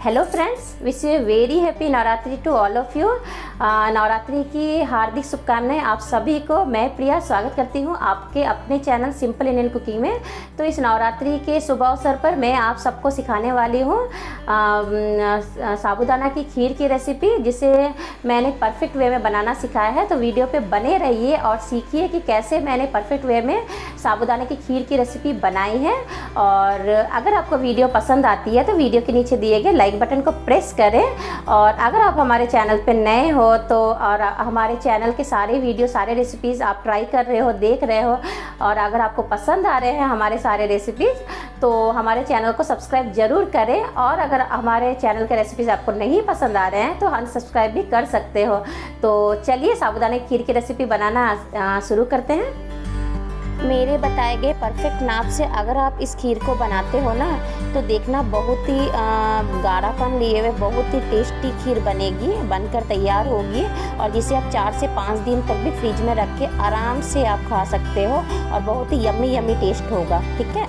Hello friends, wish you very happy Navratri to all of you. Navratri की हार्दिक शुभकामनाएं आप सभी को। मैं प्रिया स्वागत करती हूं आपके अपने चैनल सिंपल इंडियन कुकिंग में। तो इस नवरात्रि के शुभ अवसर पर मैं आप सबको सिखाने वाली हूं साबूदाना की खीर की रेसिपी, जिसे मैंने परफेक्ट वे में बनाना सिखाया है। तो वीडियो पे बने रहिए और सीखिए कि कैसे मैंने परफेक्ट वे में साबूदाना की खीर की रेसिपी बनाई है। और अगर आपको वीडियो पसंद आती है तो वीडियो के नीचे दिए गए लाइक बटन को प्रेस करें। और अगर आप हमारे चैनल पे नए हो तो और हमारे चैनल के सारे वीडियो, सारे रेसिपीज़ आप ट्राई कर रहे हो, देख रहे हो, और अगर आपको पसंद आ रहे हैं हमारे सारे रेसिपीज़, तो हमारे चैनल को सब्सक्राइब ज़रूर करें। और अगर हमारे चैनल के रेसिपीज़ आपको नहीं पसंद आ रहे हैं तो अनसब्सक्राइब भी कर सकते हो। तो चलिए साबूदाना की खीर की रेसिपी बनाना शुरू करते हैं। मेरे बताए गए परफेक्ट नाप से अगर आप इस खीर को बनाते हो ना, तो देखना बहुत ही गाढ़ापन लिए हुए बहुत ही टेस्टी खीर बनेगी, बनकर तैयार होगी, और जिसे आप 4 से 5 दिन तक भी फ्रिज में रख के आराम से आप खा सकते हो, और बहुत ही यम्मी यम्मी टेस्ट होगा। ठीक है,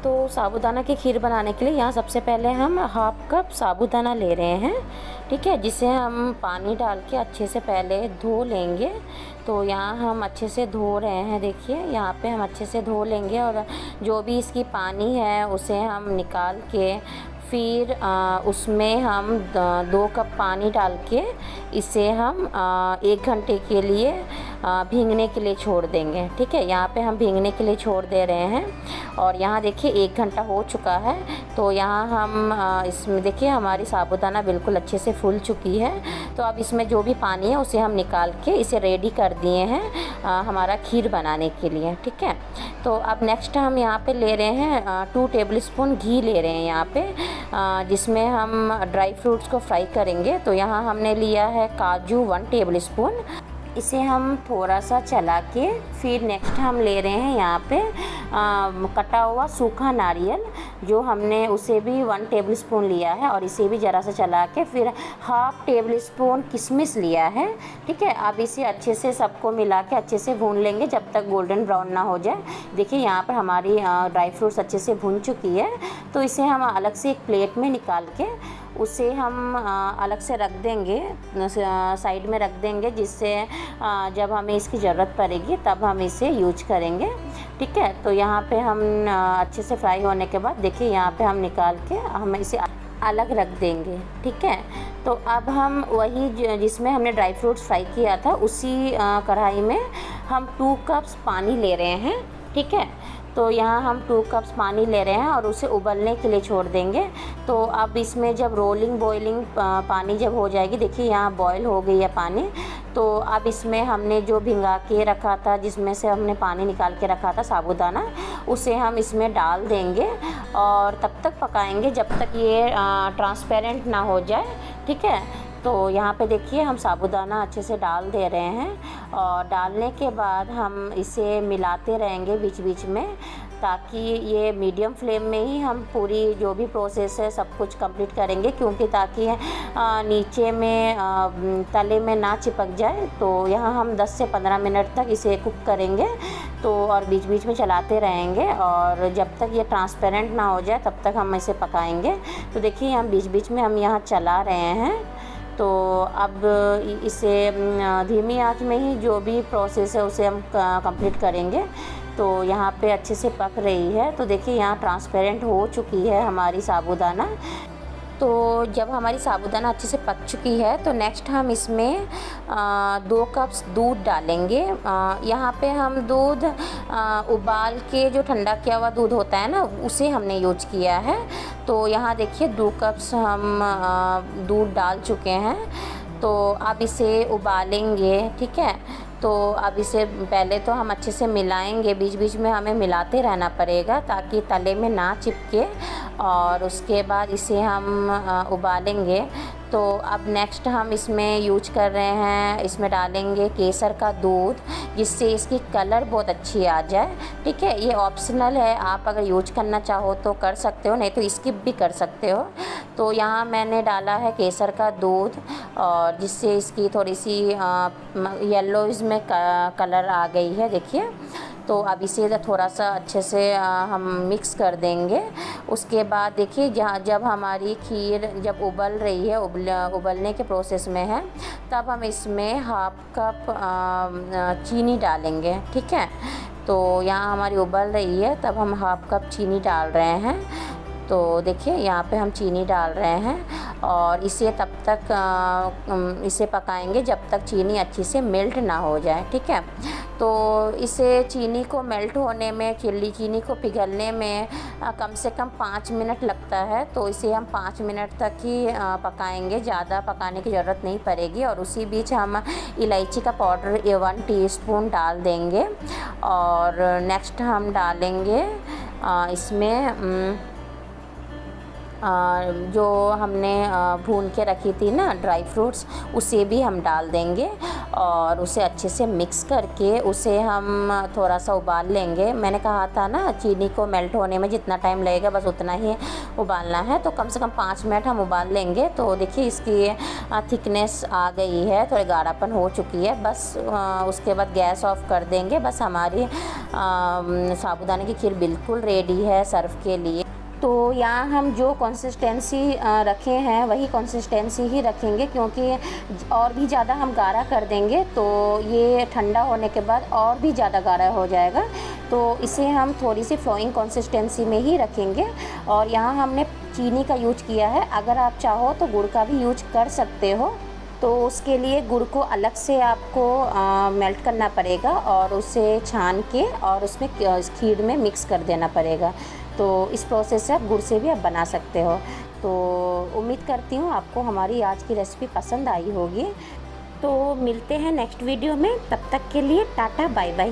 तो साबूदाना की खीर बनाने के लिए यहाँ सबसे पहले हम हाफ कप साबूदाना ले रहे हैं। ठीक है, जिसे हम पानी डाल के अच्छे से पहले धो लेंगे। तो यहाँ हम अच्छे से धो रहे हैं, देखिए यहाँ पे हम अच्छे से धो लेंगे, और जो भी इसकी पानी है उसे हम निकाल के फिर उसमें हम 2 कप पानी डाल के इसे हम 1 घंटे के लिए भीगने के लिए छोड़ देंगे। ठीक है, यहाँ पे हम भीगने के लिए छोड़ दे रहे हैं। और यहाँ देखिए 1 घंटा हो चुका है। तो यहाँ हम इसमें देखिए हमारी साबूदाना बिल्कुल अच्छे से फूल चुकी है। तो अब इसमें जो भी पानी है उसे हम निकाल के इसे रेडी कर दिए हैं हमारा खीर बनाने के लिए। ठीक है, तो अब नेक्स्ट हम यहाँ पे ले रहे हैं 2 टेबलस्पून घी ले रहे हैं यहाँ पे, जिसमें हम ड्राई फ्रूट्स को फ्राई करेंगे। तो यहाँ हमने लिया है काजू 1 टेबलस्पून, इसे हम थोड़ा सा चला के फिर नेक्स्ट हम ले रहे हैं यहाँ पे कटा हुआ सूखा नारियल, जो हमने उसे भी 1 टेबलस्पून लिया है, और इसे भी ज़रा सा चला के फिर हाफ टेबलस्पून किशमिश लिया है। ठीक है, अब इसे अच्छे से सबको मिला के अच्छे से भून लेंगे जब तक गोल्डन ब्राउन ना हो जाए। देखिए यहाँ पर हमारी ड्राई फ्रूट्स अच्छे से भून चुकी है। तो इसे हम अलग से एक प्लेट में निकाल के उसे हम अलग से रख देंगे, साइड में रख देंगे, जिससे जब हमें इसकी ज़रूरत पड़ेगी तब हम इसे यूज करेंगे। ठीक है, तो यहाँ पे हम अच्छे से फ्राई होने के बाद देखिए यहाँ पे हम निकाल के हम इसे अलग रख देंगे। ठीक है, तो अब हम वही जिसमें हमने ड्राई फ्रूट्स फ्राई किया था उसी कढ़ाई में हम 2 कप्स पानी ले रहे हैं। ठीक है, तो यहाँ हम 2 कप्स पानी ले रहे हैं और उसे उबलने के लिए छोड़ देंगे। तो अब इसमें जब बॉइलिंग पानी जब हो जाएगी, देखिए यहाँ बॉयल हो गई है पानी। तो अब इसमें हमने जो भिंगा के रखा था, जिसमें से हमने पानी निकाल के रखा था साबूदाना, उसे हम इसमें डाल देंगे और तब तक पकाएंगे जब तक ये ट्रांसपेरेंट ना हो जाए। ठीक है, तो यहाँ पे देखिए हम साबूदाना अच्छे से डाल दे रहे हैं, और डालने के बाद हम इसे मिलाते रहेंगे बीच बीच में, ताकि ये मीडियम फ्लेम में ही हम पूरी जो भी प्रोसेस है सब कुछ कंप्लीट करेंगे, क्योंकि ताकि नीचे में तले में ना चिपक जाए। तो यहाँ हम 10 से 15 मिनट तक इसे कुक करेंगे। तो और बीच बीच में चलाते रहेंगे, और जब तक ये ट्रांसपेरेंट ना हो जाए तब तक हम इसे पकाएंगे। तो देखिए हम बीच बीच में हम यहाँ चला रहे हैं। तो अब इसे धीमी आंच में ही जो भी प्रोसेस है उसे हम कंप्लीट करेंगे। तो यहाँ पे अच्छे से पक रही है। तो देखिए यहाँ ट्रांसपेरेंट हो चुकी है हमारी साबूदाना। तो जब हमारी साबूदाना अच्छे से पक चुकी है तो नेक्स्ट हम इसमें 2 कप्स दूध डालेंगे। यहाँ पे हम दूध उबाल के जो ठंडा किया हुआ दूध होता है ना, उसे हमने यूज किया है। तो यहाँ देखिए 2 कप्स हम दूध डाल चुके हैं। तो अब इसे उबालेंगे। ठीक है, तो अब इसे पहले तो हम अच्छे से मिलाएंगे, बीच बीच में हमें मिलाते रहना पड़ेगा ताकि तले में ना चिपके, और उसके बाद इसे हम उबालेंगे। तो अब नेक्स्ट हम इसमें यूज कर रहे हैं, इसमें डालेंगे केसर का दूध, जिससे इसकी कलर बहुत अच्छी आ जाए। ठीक है, ये ऑप्शनल है, आप अगर यूज करना चाहो तो कर सकते हो, नहीं तो स्किप भी कर सकते हो। तो यहाँ मैंने डाला है केसर का दूध, और जिससे इसकी थोड़ी सी येलोइश में कलर आ गई है। देखिए तो अब इसे थोड़ा सा अच्छे से हम मिक्स कर देंगे। उसके बाद देखिए जब हमारी खीर जब उबल रही है, उबलने के प्रोसेस में है, तब हम इसमें हाफ कप चीनी डालेंगे। ठीक है, तो यहाँ हमारी उबल रही है, तब हम हाफ कप चीनी डाल रहे हैं। तो देखिए यहाँ पे हम चीनी डाल रहे हैं और इसे तब तक इसे पकाएंगे जब तक चीनी अच्छी से मेल्ट ना हो जाए। ठीक है, तो इसे चीनी को मेल्ट होने में, चीनी को पिघलने में कम से कम 5 मिनट लगता है। तो इसे हम 5 मिनट तक ही पकाएंगे, ज़्यादा पकाने की ज़रूरत नहीं पड़ेगी। और उसी बीच हम इलायची का पाउडर 1 टीस्पून डाल देंगे। और नेक्स्ट हम डालेंगे इसमें जो हमने भून के रखी थी ना ड्राई फ्रूट्स, उसे भी हम डाल देंगे और उसे अच्छे से मिक्स करके उसे हम थोड़ा सा उबाल लेंगे। मैंने कहा था ना चीनी को मेल्ट होने में जितना टाइम लगेगा बस उतना ही उबालना है, तो कम से कम 5 मिनट हम उबाल लेंगे। तो देखिए इसकी थिकनेस आ गई है, थोड़ी गाढ़ापन हो चुकी है। बस उसके बाद गैस ऑफ कर देंगे। बस हमारी साबूदाने की खीर बिल्कुल रेडी है सर्व के लिए। तो यहाँ हम जो कंसिस्टेंसी रखे हैं वही कंसिस्टेंसी ही रखेंगे, क्योंकि और भी ज़्यादा हम गाढ़ा कर देंगे तो ये ठंडा होने के बाद और भी ज़्यादा गाढ़ा हो जाएगा। तो इसे हम थोड़ी सी फ्लोइंग कंसिस्टेंसी में ही रखेंगे। और यहाँ हमने चीनी का यूज किया है, अगर आप चाहो तो गुड़ का भी यूज कर सकते हो। तो उसके लिए गुड़ को अलग से आपको मेल्ट करना पड़ेगा और उसे छान के और उसमें खीर में मिक्स कर देना पड़ेगा। तो इस प्रोसेस से आप गुड़ से भी आप बना सकते हो। तो उम्मीद करती हूँ आपको हमारी आज की रेसिपी पसंद आई होगी। तो मिलते हैं नेक्स्ट वीडियो में, तब तक के लिए टाटा बाय बाय।